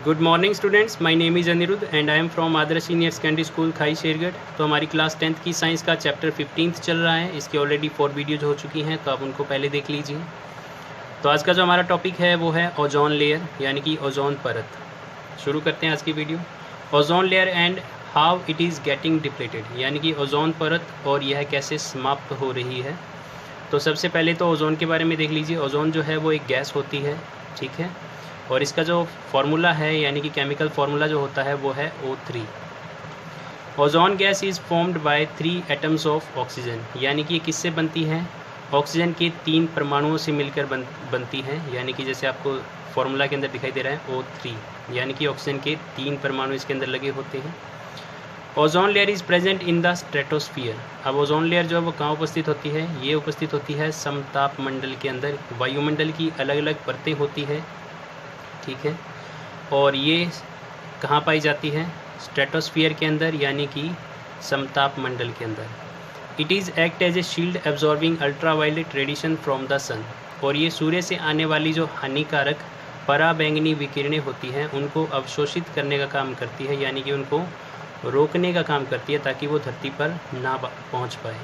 Good morning students, my name is Anirudh and I am from Adarsh senior secondary school Khai Shergarh. तो हमारी class 10th की science का chapter 15 चल रहा है। इसकी ऑलरेडी 4 वीडियोज हो चुकी हैं, तो आप उनको पहले देख लीजिए। तो आज का जो हमारा टॉपिक है वो है ओजोन लेयर यानी कि ओजोन परत। शुरू करते हैं आज की video. Ozone layer and how it is getting depleted, यानी कि ओजोन परत और यह कैसे समाप्त हो रही है। तो सबसे पहले तो ओजोन के बारे में देख लीजिए। ओजोन जो है वो एक गैस होती है, ठीक है, और इसका जो फार्मूला है यानी कि केमिकल फार्मूला जो होता है वो है O3। Ozone gas is formed by 3 atoms of oxygen, यानी कि ये किससे बनती है? ऑक्सीजन के 3 परमाणुओं से मिलकर बनती है। यानी कि जैसे आपको फार्मूला के अंदर दिखाई दे रहा है O3, यानी कि ऑक्सीजन के 3 परमाणु इसके अंदर लगे होते हैं। Ozone layer is present in the stratosphere. अब ओजोन लेयर जो है वो कहाँ उपस्थित होती है? ये उपस्थित होती है समताप मंडल के अंदर। वायुमंडल की अलग अलग परतें होती है, ठीक है, और ये कहाँ पाई जाती है? स्ट्रेटोस्फियर के अंदर, यानी कि समताप मंडल के अंदर। It is act as a shield absorbing ultraviolet radiation from the sun. और ये सूर्य से आने वाली जो हानिकारक पराबैंगनी विकिरणें होती हैं उनको अवशोषित करने का काम करती है, यानी कि उनको रोकने का काम करती है ताकि वो धरती पर ना पहुंच पाए।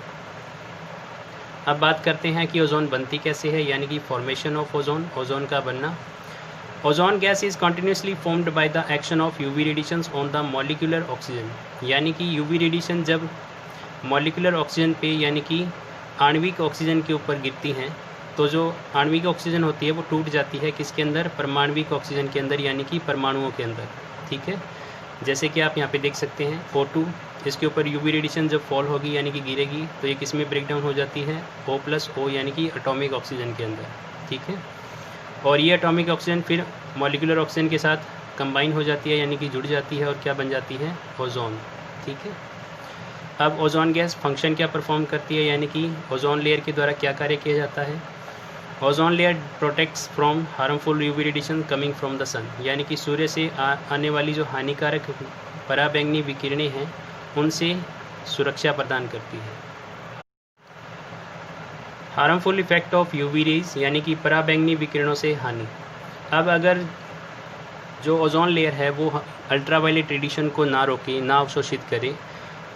अब बात करते हैं कि ओजोन बनती कैसे है, यानी कि फॉर्मेशन ऑफ ओजोन, ओजोन का बनना। Ozone gas is continuously formed by the action of UV radiations on the molecular oxygen, यानी कि यूवी रेडिएशन जब मॉलिक्यूलर ऑक्सीजन पे यानी कि आणविक ऑक्सीजन के ऊपर गिरती हैं तो जो आणविक ऑक्सीजन होती है वो टूट जाती है किसके अंदर? परमाणविक ऑक्सीजन के अंदर, यानी कि परमाणुओं के अंदर, ठीक है। जैसे कि आप यहाँ पे देख सकते हैं O2, इसके ऊपर यूवी रेडिएशन जब फॉल होगी यानी कि गिरेगी तो ये किस में ब्रेक डाउन हो जाती है? O+O, यानी कि एटॉमिक ऑक्सीजन के अंदर, ठीक है। और ये एटॉमिक ऑक्सीजन फिर मॉलिक्यूलर ऑक्सीजन के साथ कंबाइन हो जाती है, यानी कि जुड़ जाती है, और क्या बन जाती है? ओजोन, ठीक है। अब ओजोन गैस फंक्शन क्या परफॉर्म करती है, यानी कि ओजोन लेयर के द्वारा क्या कार्य किया जाता है? Ozone layer protects from harmful UV radiation coming from the sun, यानी कि सूर्य से आने वाली जो हानिकारक पराबैंगनी विकिरणें हैं उनसे सुरक्षा प्रदान करती है। Harmful effect of UV rays, यानी कि पराबैंगनी विकिरणों से हानि। अब अगर जो ओजोन लेयर है वो अल्ट्रावायलेट रेडिएशन को ना रोके, ना अवशोषित करे,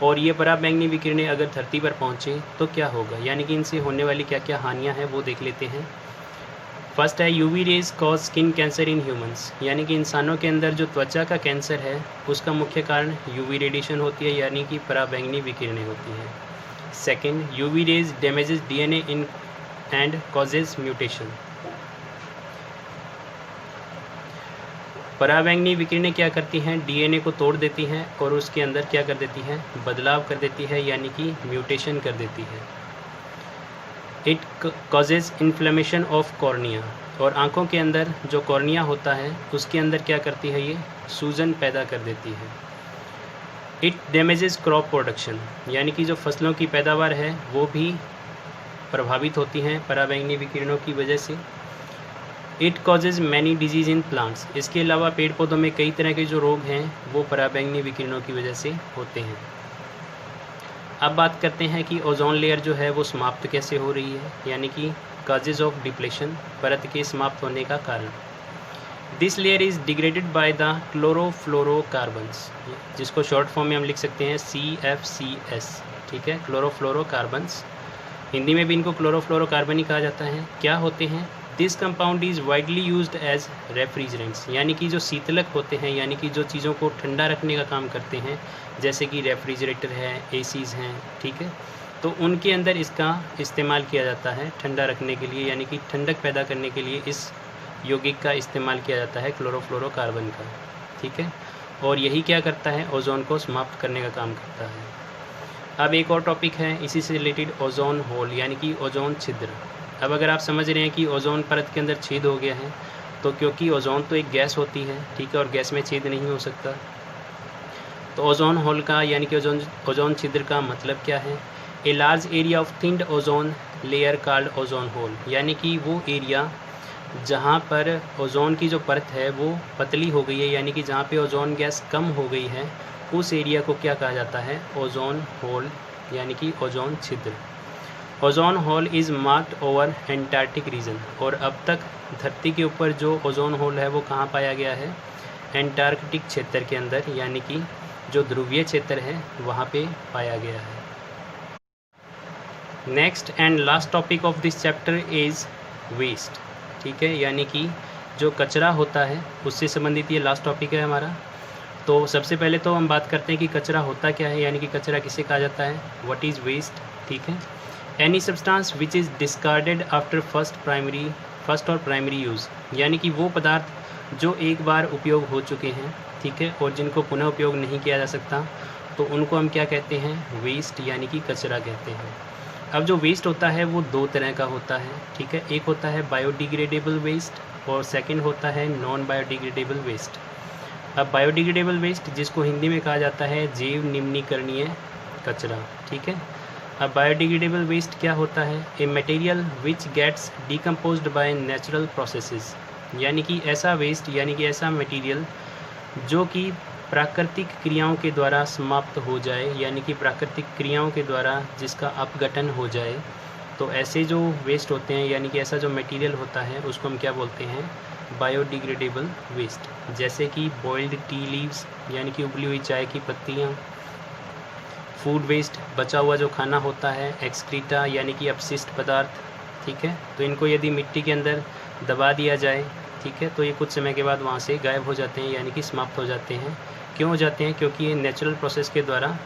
और ये पराबैंगनी विकिरणें अगर धरती पर पहुँचे तो क्या होगा, यानी कि इनसे होने वाली क्या क्या हानियाँ हैं वो देख लेते हैं। फर्स्ट है UV rays cause skin cancer in humans, यानी कि इंसानों के अंदर जो त्वचा का कैंसर है उसका मुख्य कारण यूवी रेडिएशन होती है, यानी कि पराबैंगनी विकिरणें होती हैं। Second, UV rays damages DNA in and causes mutation. पराबैंगनी विकिरणें क्या करती हैं? DNA को तोड़ देती हैं और उसके अंदर क्या कर देती हैं? बदलाव कर देती है, यानी कि म्यूटेशन कर देती है। It causes inflammation of cornea, और आँखों के अंदर जो कॉर्निया होता है उसके अंदर क्या करती है? ये सूजन पैदा कर देती है। इट डैमेजेस क्रॉप प्रोडक्शन, यानी कि जो फसलों की पैदावार है वो भी प्रभावित होती हैं पराबैंगनी विकिरणों की वजह से। It causes many disease in plants, इसके अलावा पेड़ पौधों में कई तरह के जो रोग हैं वो पराबैंगनी विकिरणों की वजह से होते हैं। अब बात करते हैं कि ओजोन लेयर जो है वो समाप्त कैसे हो रही है, यानी कि कॉजेज ऑफ डिप्लेशन, परत के समाप्त होने का कारण। This layer is degraded by the chlorofluorocarbons, जिसको शॉर्ट फॉर्म में हम लिख सकते हैं CFCS, ठीक है, क्लोरोफ्लोरोकार्बन्स। हिंदी में भी इनको क्लोरोफ्लोरोकार्बन ही कहा जाता है। क्या होते हैं? This compound is widely used as refrigerants, यानी कि जो शीतलक होते हैं, यानी कि जो चीज़ों को ठंडा रखने का काम करते हैं, जैसे कि रेफ्रिजरेटर है, ACs हैं, ठीक है, तो उनके अंदर इसका इस्तेमाल किया जाता है ठंडा रखने के लिए, यानी कि ठंडक पैदा करने के लिए इस यौगिक का इस्तेमाल किया जाता है क्लोरोफ्लोरोकार्बन का, ठीक है। और यही क्या करता है? ओजोन को समाप्त करने का काम करता है। अब एक और टॉपिक है इसी से रिलेटेड, ओजोन होल, यानी कि ओजोन छिद्र। अब अगर आप समझ रहे हैं कि ओजोन परत के अंदर छेद हो गया है तो क्योंकि ओजोन तो एक गैस होती है, ठीक है, और गैस में छेद नहीं हो सकता, तो ओजोन होल का यानी कि ओजोन छिद्र का मतलब क्या है? A large area of thinned ozone layer called ozone hole, यानी कि वो एरिया जहाँ पर ओजोन की जो परत है वो पतली हो गई है, यानी कि जहाँ पे ओजोन गैस कम हो गई है उस एरिया को क्या कहा जाता है? ओजोन होल, यानी कि ओजोन छिद्र। Ozone hole is marked over Antarctic region, और अब तक धरती के ऊपर जो ओजोन होल है वो कहाँ पाया गया है? एंटार्कटिक क्षेत्र के अंदर, यानी कि जो ध्रुवीय क्षेत्र है वहाँ पे पाया गया है। Next and last topic of this chapter is waste. ठीक है, यानी कि जो कचरा होता है उससे संबंधित ये लास्ट टॉपिक है हमारा। तो सबसे पहले तो हम बात करते हैं कि कचरा होता क्या है, यानी कि कचरा किसे कहा जाता है, व्हाट इज़ वेस्ट। ठीक है, any substance which is discarded after first और प्राइमरी यूज़, यानी कि वो पदार्थ जो एक बार उपयोग हो चुके हैं, ठीक है, और जिनको पुनः उपयोग नहीं किया जा सकता, तो उनको हम क्या कहते हैं, वेस्ट, यानी कि कचरा कहते हैं। अब जो वेस्ट होता है वो दो तरह का होता है। ठीक है, एक होता है बायोडिग्रेडेबल वेस्ट और सेकंड होता है नॉन बायोडिग्रेडेबल वेस्ट। अब बायोडिग्रेडेबल वेस्ट, जिसको हिंदी में कहा जाता है जैव निम्नीकरणीय कचरा। ठीक है, अब बायोडिग्रेडेबल वेस्ट क्या होता है, a material which gets decomposed by natural processes, यानी कि ऐसा वेस्ट, यानी कि ऐसा मटेरियल जो कि प्राकृतिक क्रियाओं के द्वारा समाप्त हो जाए, यानी कि प्राकृतिक क्रियाओं के द्वारा जिसका अपघटन हो जाए। तो ऐसे जो वेस्ट होते हैं, यानी कि ऐसा जो मटेरियल होता है उसको हम क्या बोलते हैं, बायोडिग्रेडेबल वेस्ट। जैसे कि बॉइल्ड टी लीव्स, यानी कि उबली हुई चाय की पत्तियाँ, फूड वेस्ट, बचा हुआ जो खाना होता है, एक्सक्रीटा यानी कि अपशिष्ट पदार्थ। ठीक है, तो इनको यदि मिट्टी के अंदर दबा दिया जाए, ठीक है, तो ये कुछ समय के बाद वहाँ से गायब हो जाते हैं, यानी कि समाप्त हो जाते हैं। क्यों हो जाते हैं, क्योंकि ये नेचुरल प्रोसेस के द्वारा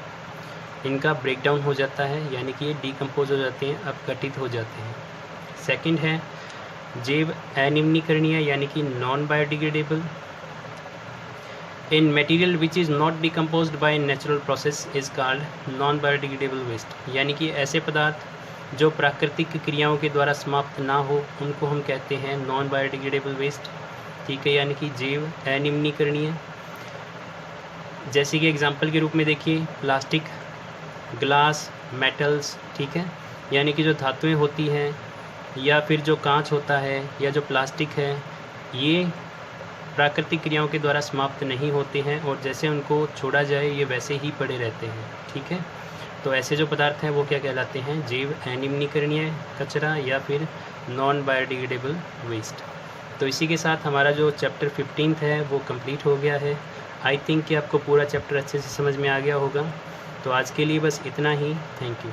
इनका ब्रेकडाउन हो जाता है, यानी कि ये डिकम्पोज हो जाते हैं, अपघटित हो जाते हैं। सेकंड है जैव अनिम्नीकरणीय, यानी कि non biodegradable. In material which is not decomposed by natural process is called non biodegradable waste, यानी कि ऐसे पदार्थ जो प्राकृतिक क्रियाओं के द्वारा समाप्त ना हो उनको हम कहते हैं नॉन बायोडिग्रेडेबल वेस्ट। ठीक है, यानी कि जैव अनिम्नीकरणीय। जैसे कि एग्जांपल के रूप में देखिए प्लास्टिक, ग्लास, मेटल्स। ठीक है, यानी कि जो धातुएं होती हैं या फिर जो कांच होता है या जो प्लास्टिक है, ये प्राकृतिक क्रियाओं के द्वारा समाप्त नहीं होते हैं और जैसे उनको छोड़ा जाए ये वैसे ही पड़े रहते हैं। ठीक है, तो ऐसे जो पदार्थ हैं वो क्या कहलाते हैं, जैव अनिम्नीकरणीय कचरा या फिर नॉन बायोडिग्रेडेबल वेस्ट। तो इसी के साथ हमारा जो चैप्टर 15 है वो कंप्लीट हो गया है। आई थिंक कि आपको पूरा चैप्टर अच्छे से समझ में आ गया होगा। तो आज के लिए बस इतना ही। Thank you.